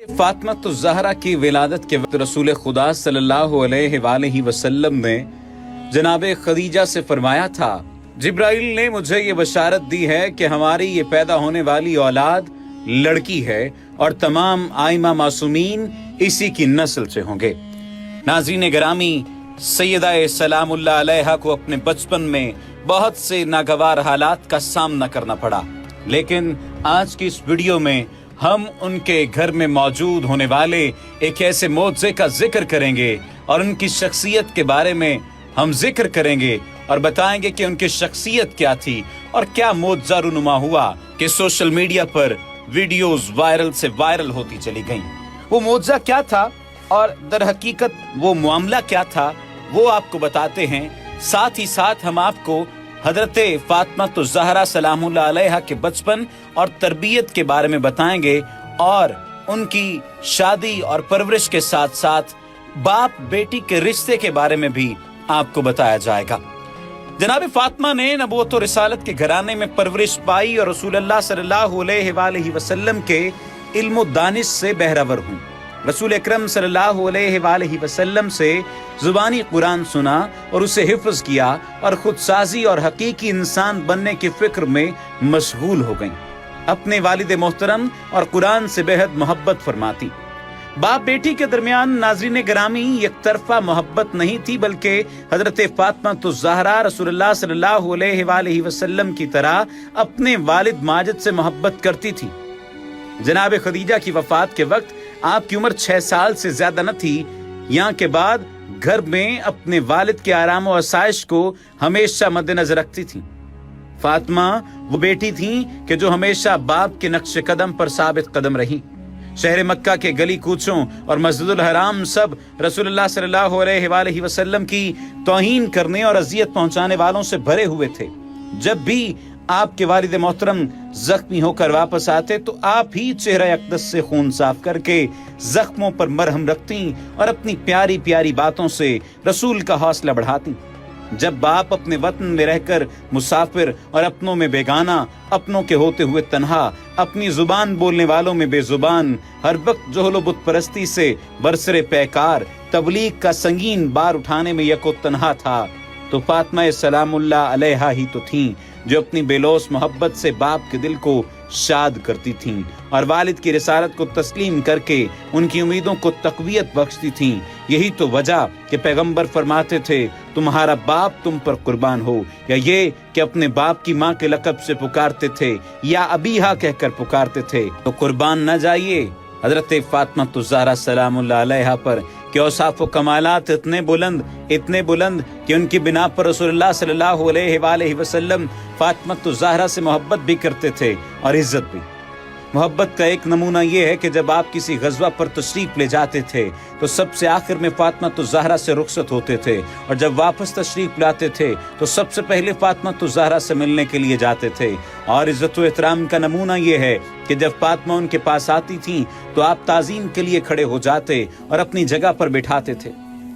फातिमा ज़हरा की विलादत के वक्त रसूल खुदा सल्लल्लाहु अलैहि वसल्लम ने जनाब खदीजा से फरमाया था, जिब्राइल ने मुझे ये बशारत दी है कि हमारी ये पैदा होने वाली औलाद लड़की है और तमाम आइमा मासूमीन इसी की नस्ल से होंगे। नाज़रीन गिरामी, सैयदा सलामुल्लाह अलैहा को अपने बचपन में बहुत से नागवार हालात का सामना करना पड़ा, लेकिन आज की इस वीडियो में हम उनके घर में मौजूद होने वाले एक ऐसे मौजज़े का जिक्र करेंगे और उनकी शख्सियत के बारे में हम जिक्र करेंगे और बताएंगे कि उनकी शख्सियत क्या थी और क्या मौजज़ा रूनुमा हुआ कि सोशल मीडिया पर वीडियोस वायरल से वायरल होती चली गईं। वो मौजज़ा क्या था और दर हकीकत वो मामला क्या था, वो आपको बताते हैं। साथ ही साथ हम आपको हजरत फातिमा ज़हरा सलामुल्लाह अलैहा के बचपन और तरबियत के बारे में बताएंगे और उनकी शादी और परवरिश के साथ साथ बाप बेटी के रिश्ते के बारे में भी आपको बताया जाएगा। जनाब फातिमा ने नबूवत और रिसालत के घराने में परवरिश पाई और रसूलुल्लाह सल्लल्लाहु अलैहि वसल्लम के इल्म दानिश से बहरावर हुई। रसूल अकरम सल्लल्लाहु अलैहि वसल्लम से जुबानी कुरान सुना और उसे हिफ्ज किया और खुद साजी और हकीकी इंसान बनने की फिक्र में मशगूल हो गईं। अपने वालिद मोहतरम और कुरान से बेहद मोहब्बत फरमाती। बाप बेटी के दरमियान नाज़रीन गिरामी एक तरफा मोहब्बत नहीं थी, बल्कि हजरत फातिमा ज़हरा रसूलुल्लाह सल्लल्लाहु अलैहि वसल्लम की तरह अपने वालिद माजिद से मोहब्बत करती थी। जनाब खदीजा की वफात के वक्त आपकी उम्र 6 साल से ज्यादा न थी। यहाँ के बाद घर में अपने वालिद के आराम और आसाइश को हमेशा मद्देनजर रखती थी। फातिमा वो बेटी थी कि जो हमेशा बाप के नक्श कदम पर साबित कदम रही। शहर मक्का के गली कूचों और मस्जिदुल हराम सब रसूलुल्लाह सल्लल्लाहु अलैहि वसल्लम की तौहीन करने और अजियत पहुंचाने वालों से भरे हुए थे। जब भी आपके वालिद मोहतरम जख्मी होकर वापस आते तो आप ही चेहरा अक़दस से खून साफ करके जख्मों पर मरहम रखती और अपनी प्यारी प्यारी बातों से रसूल का हौसला बढ़ाती। जब बाप अपने वतन में रहकर मुसाफिर और अपनों में बेगाना, अपनों के होते हुए तन्हा, अपनी जुबान बोलने वालों में बेजुबान, हर वक्त जोहलो बुत परस्ती से बरसरे पैकार, तबलीग का संगीन बार उठाने में यको तन्हा था, तो फातिमा सलामुल्लाह अलैहा ही तो थीं जो अपनी बेलौस मोहब्बत से बाप के दिल को शाद करती थीं और वालिद की रिसालत को तस्लीम करके उनकी उम्मीदों को तक़वियत बख्शती थीं। यही तो वजह कि पैगंबर फरमाते थे, तुम्हारा बाप तुम पर कुर्बान हो, या ये कि अपने बाप की माँ के लक़ब से पुकारते थे या अबीहा कहकर पुकारते थे तो कुर्बान न जाइए। हजरत फातिमा ज़हरा सलामुल्लाह अलैहा पर कि औसाफ व कमालात इतने बुलंद कि उनकी बिना पर रसूलुल्लाह सल्लल्लाहु अलैहि वसल्लम फातिमा ज़हरा से मोहब्बत भी करते थे और इज्जत भी। मोहब्बत का एक नमूना ये है कि जब आप किसी गज़वा पर तशरीफ ले जाते थे तो सबसे आखिर में फातिमा ज़हरा से रुखसत होते थे और जब वापस तशरीफ लाते थे तो सबसे पहले फातिमा ज़हरा से मिलने के लिए जाते थे। और इज्जत व एहतराम का नमूना ये है कि जब फातिमा उनके पास आती थी तो आप ताज़ीम के लिए खड़े हो जाते और अपनी जगह पर बिठाते थे।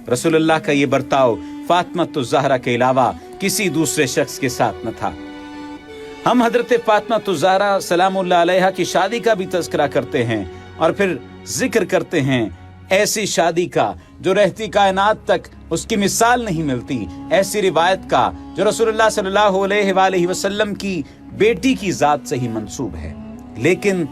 रसूलुल्लाह का ये बर्ताव फातिमा ज़हरा के अलावा किसी दूसरे शख्स के साथ न था। हम हजरत फातिमा ज़हरा सलामुल्लाह अलैहा की शादी का भी तज़किरा करते हैं और फिर जिक्र करते हैं ऐसी शादी का जो रहती कायनात तक उसकी मिसाल नहीं मिलती, ऐसी रिवायत का जो रसूलुल्लाह सल्लल्लाहु अलैहि वसल्लम की बेटी की जात से ही मंसूब है। लेकिन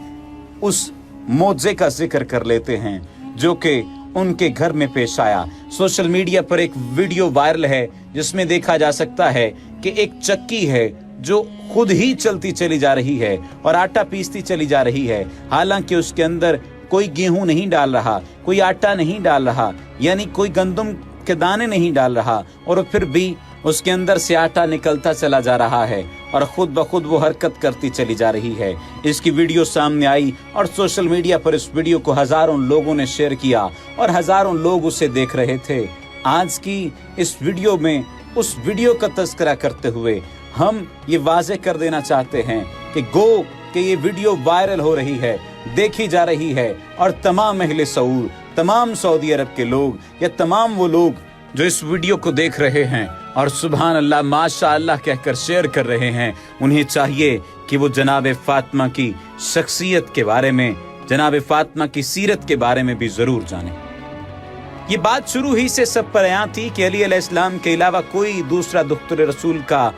उस मौजज़े का जिक्र कर लेते हैं जो कि उनके घर में पेश आया। सोशल मीडिया पर एक वीडियो वायरल है जिसमें देखा जा सकता है कि एक चक्की है जो खुद ही चलती चली जा रही है और आटा पीसती चली जा रही है, हालांकि उसके अंदर कोई गेहूं नहीं डाल रहा, कोई आटा नहीं डाल रहा, यानी कोई गंदम के दाने नहीं डाल रहा, और फिर भी उसके अंदर से आटा निकलता चला जा रहा है और खुद ब खुद वो हरकत करती चली जा रही है। इसकी वीडियो सामने आई और सोशल मीडिया पर इस वीडियो को हजारों लोगों ने शेयर किया और हजारों लोग उसे देख रहे थे। आज की इस वीडियो में उस वीडियो का तज़किरा करते हुए हम ये वाज़े कर देना चाहते हैं कि गो कि ये वीडियो वायरल हो रही है, देखी जा रही है और तमाम अहले सऊद, तमाम सऊदी अरब के लोग या तमाम वो लोग जो इस वीडियो को देख रहे हैं और सुभान अल्लाह माशा अल्लाह कहकर शेयर कर रहे हैं, उन्हें चाहिए कि वो जनाब फातिमा की शख्सियत के बारे में जनाब फातिमा की सीरत के बारे में भी जरूर जानें। ये बात शुरू ही से सब पर आया थी कि अली अलैहिस्सलाम के अलावा कोई दूसरा दुख्तर रसूल का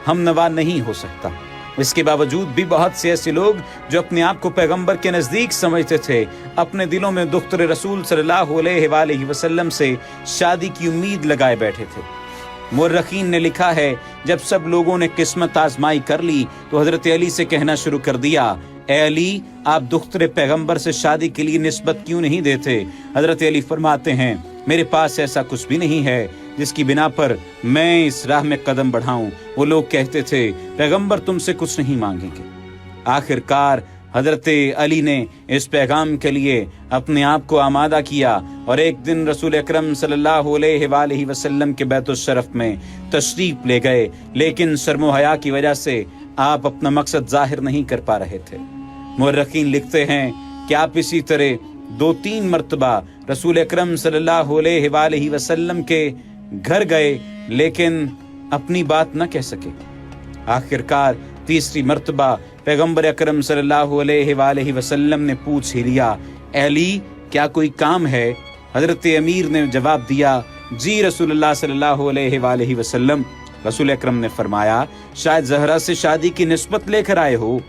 हमनवा नहीं हो सकता। इसके बावजूद भी बहुत से ऐसे लोग जो अपने आप को पैगंबर के नज़दीक समझते थे, अपने दिलों में दुख्तर रसूल सल्लल्लाहु अलैहि वसल्लम से शादी की उम्मीद लगाए बैठे थे। मुर्रखीन ने लिखा है, जब सब लोगों ने किस्मत आजमाई कर ली तो हजरत अली से कहना शुरू कर दिया, ए अली, आप दुख्तर पैगंबर से शादी के लिए निस्बत क्यों नहीं देते? हजरत अली फरमाते हैं, मेरे पास ऐसा कुछ भी नहीं है जिसकी बिना पर मैं इस राह में कदम बढ़ाऊं। वो लोग कहते थे, पैगंबर तुमसे कुछ नहीं मांगेंगे। आखिरकार हजरत अली ने इस पैगाम के लिए अपने आप को आमादा किया और एक दिन रसूल अकरम सल्लल्लाहु अलैहि वसल्लम के बैतुल शरफ में तशरीफ ले गए, लेकिन शर्म हया की वजह से आप अपना मकसद जाहिर नहीं कर पा रहे थे। मुर्रखीन लिखते हैं कि आप इसी तरह 2-3 मरतबा रसूल अकरम सल्लल्लाहु अलैहि वसल्लम के घर गए, लेकिन अपनी बात न कह सके। आखिरकार तीसरी मरतबा पैगंबर अकरम सल्लल्लाहु अलैहि वसल्लम ने पूछ ही लिया, अली क्या कोई काम है? हजरत अमीर ने जवाब दिया, जी रसूलुल्लाह सल्लल्लाहु अलैहि वसल्लम। रसूल अकरम ने फरमाया, शायद जहरा से शादी की निस्बत लेकर आए हो।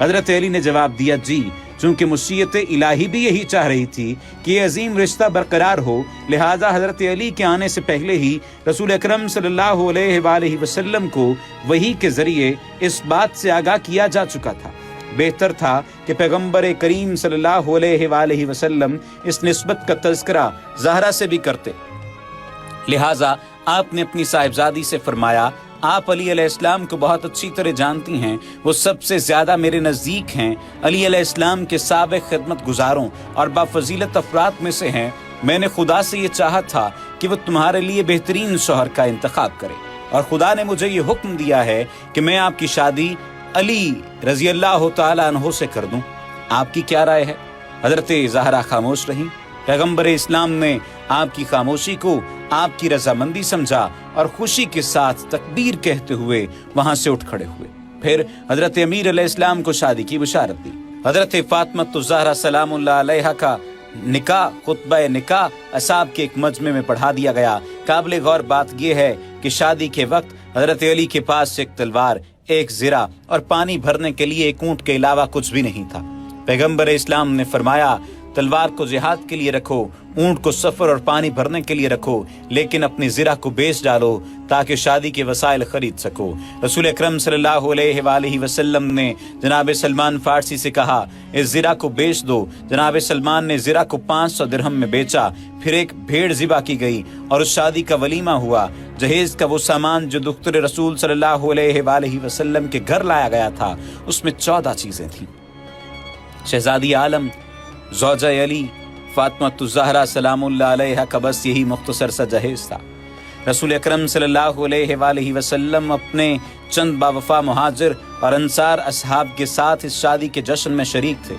हजरत अली ने जवाब दिया, जी, चूंकि मुशीयत इलाही भी यही चाह रही थी कि ये अजीम रिश्ता बरकरार हो, लिहाजा हजरत अली के आने से पहले ही रसूल अकरम सल्लल्लाहु अलैहि वसल्लम को वही के जरिए इस बात से आगाह किया जा चुका था। बेहतर था कि पैगंबर करीम सल्लल्लाहु अलैहि वसल्लम इस निस्बत का तज़किरा ज़हरा से भी करते। लिहाजा आपने अपनी साहिबजादी से फरमाया, आप अली अलैहिस्सलाम को बहुत अच्छी तरह जानती हैं, वो सबसे ज्यादा मेरे नज़दीक हैं। अली अलैहिस्सलाम के साबिक़ खिदमत गुजारों और बाफजीलत अफराद में से हैं। मैंने खुदा से ये चाहा था कि वो तुम्हारे लिए बेहतरीन शौहर का इंतखाब करे, और खुदा ने मुझे ये हुक्म दिया है कि मैं आपकी शादी अली रज़ी अल्लाह तआला अन्हु से कर दूं। आपकी क्या राय है? हजरत ज़हरा खामोश रही। पैगंबर इस्लाम ने आपकी खामोशी को आपकी रजामंदी समझा और खुशी के साथ तकबीर कहते हुए वहां से उठ खड़े हुए। फिर हजरत अमीर अलैहिस्सलाम को शादी की बशारत दी। हजरत फातिमा ज़हरा सलामुल्लाह अलैहा का निकाह, खुतबा निकाह असाब के एक मजमे में पढ़ा दिया गया। काबिल गौर बात यह है कि शादी के वक्त हजरत अली के पास एक तलवार, एक ज़िरा और पानी भरने के लिए एक ऊंट के अलावा कुछ भी नहीं था। पैगंबर इस्लाम ने फरमाया, तलवार को जिहाद के लिए रखो, ऊंट को सफर और पानी भरने के लिए रखो, लेकिन अपनी ज़िरा को बेच डालो ताकि शादी के वसाइल खरीद सको। रसूल अकरम सल्लल्लाहु अलैहि वसल्लम ने जनाब सलमान फारसी से कहा, इस ज़िरा को बेच दो। जनाब सलमान ने ज़िरा को 500 दिरहम में बेचा। फिर एक भेड़ ज़िबा की गई और उस शादी का वलीमा हुआ। जहेज का वो सामान जो दुख्तर रसूल सल्लल्लाहु अलैहि वसल्लम के घर लाया गया था, उसमें 14 चीजें थीं। शहजादी आलम ज़ौजा अली फातिमा ज़हरा सलामुल्लाह अलैहा का बस यही मुख्तसर सा जहेज था। रसूल अकरम सल्लल्लाहु अलैहि वसल्लम अपने चंद बावफा मुहाजिर और अंसार असहाब के साथ इस शादी के जश्न में शरीक थे।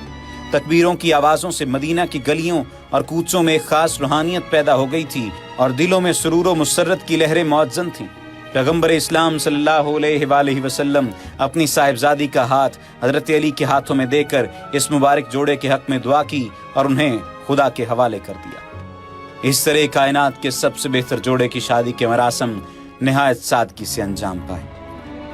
तकबीरों की आवाज़ों से मदीना की गलियों और कूचों में एक खास रूहानियत पैदा हो गई थी और दिलों में सुरूर व मुसर्रत की लहरें मौजन थीं। पैगंबर इस्लाम सल्लल्लाहु अलैहि वसल्लम अपनी साहिबजादी का हाथ हजरत अली के हाथों में देकर इस मुबारक जोड़े के हक में दुआ की और उन्हें खुदा के हवाले कर दिया। इस तरह कायनात के सबसे बेहतर जोड़े की शादी के मरासम निहायत सादगी से अंजाम पाए।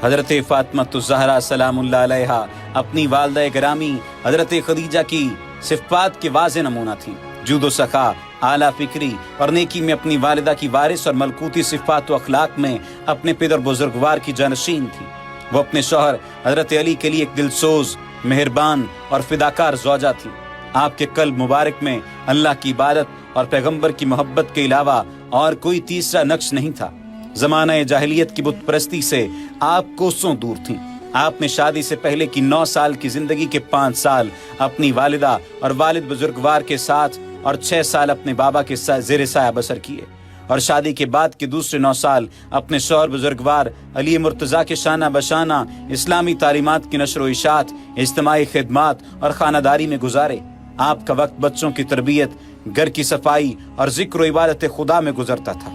हजरत फातिमा ज़हरा सलामुल्लाह अलैहा अपनी वालिदा गिरामी हजरत खदीजा की सिफ़ात के वाज़े नमूना थी। जूदो सखा, आला फिक्री और नेकी में अपनी वालिदा की वारिस और मलकूती सिफ़ात व अखलाक में अपने पिदर बुजुर्गवार की जानशीन थी। वो अपने शौहर हजरत अली के लिए एक दिलसोज, मेहरबान और फिदाकार ज़ौजा थी। आपके कल्ब मुबारक में अल्लाह की इबादत और पैगंबर की मोहब्बत के अलावा और कोई तीसरा नक्श नहीं था। ज़माना जाहिलियत की बुत परस्ती से आप कोसों दूर थीं। आपने शादी से पहले की 9 साल की जिंदगी के 5 साल अपनी वालिदा और वालिद बुजुर्गवार के साथ और 6 साल अपने बाबा के साथ ज़ेरे साया बसर किए, और शादी के बाद के दूसरे 9 साल अपने शौहर बुजुर्गवार अली मुर्तज़ा के शाना बशाना इस्लामी तालीमात की नशर व इशात, इज्तिमाई खिदमात और खानादारी में गुजारे। आपका वक्त बच्चों की तरबियत, घर की सफाई और जिक्र व इबादत खुदा में गुजरता था।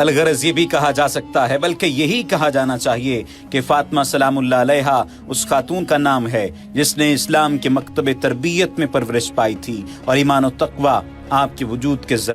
अलगरज ये भी कहा जा सकता है, बल्कि यही कहा जाना चाहिए कि फातिमा सलामुल्लाह अलैहा उस खातून का नाम है जिसने इस्लाम के मकतब तरबियत में परवरिश पाई थी और ईमान और तकवा आपके वजूद के